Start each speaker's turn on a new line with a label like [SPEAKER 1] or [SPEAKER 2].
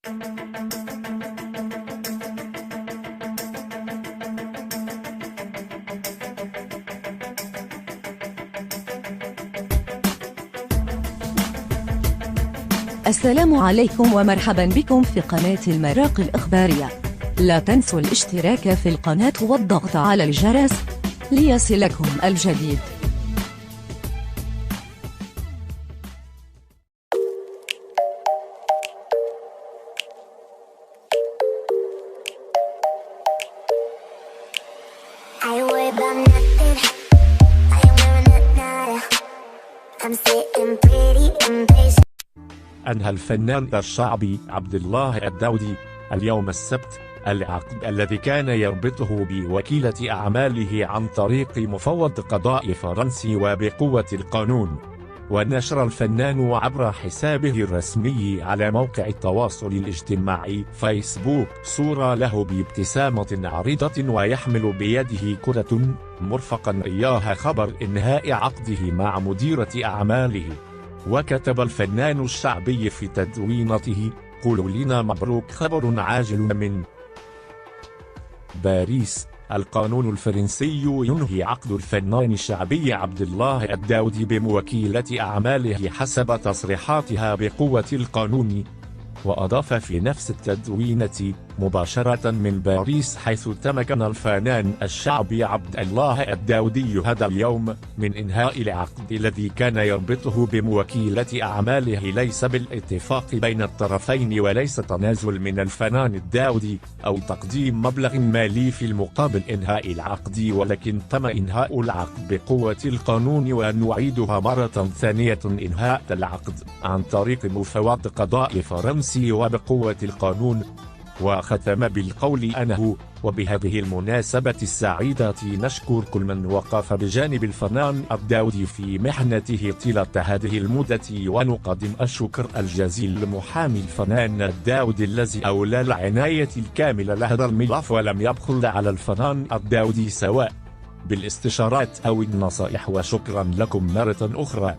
[SPEAKER 1] السلام عليكم ومرحبا بكم في قناة المراق الإخبارية. لا تنسوا الاشتراك في القناة والضغط على الجرس ليصلكم الجديد.
[SPEAKER 2] أنهى الفنان الشعبي عبد الله الداودي اليوم السبت العقد الذي كان يربطه بوكيلة أعماله عن طريق مفوض قضاء فرنسي وبقوة القانون. ونشر الفنان عبر حسابه الرسمي على موقع التواصل الاجتماعي فيسبوك صورة له بابتسامة عريضة ويحمل بيده كرة مرفقا إياها خبر إنهاء عقده مع مديرة أعماله. وكتب الفنان الشعبي في تدوينته: قولوا لنا مبروك، خبر عاجل من باريس. القانون الفرنسي ينهي عقد الفنان الشعبي عبد الله الداودي بموكيلة أعماله حسب تصريحاتها بقوة القانون. وأضاف في نفس التدوينة: مباشرة من باريس، حيث تمكن الفنان الشعبي عبد الله الداودي هذا اليوم من إنهاء العقد الذي كان يربطه بموكيلة أعماله، ليس بالاتفاق بين الطرفين وليس تنازل من الفنان الداودي أو تقديم مبلغ مالي في المقابل إنهاء العقد، ولكن تم إنهاء العقد بقوة القانون. ونعيدها مرة ثانية: إنهاء العقد عن طريق مفوض قضاء فرنسي وبقوة القانون. وختم بالقول أنه: وبهذه المناسبة السعيدة نشكر كل من وقف بجانب الفنان الداودي في محنته طيلة هذه المدة، ونقدم الشكر الجزيل لمحامي الفنان الداودي الذي أولى العناية الكاملة لهذا الملف ولم يبخل على الفنان الداودي سواء بالاستشارات أو النصائح. وشكرا لكم مرة أخرى.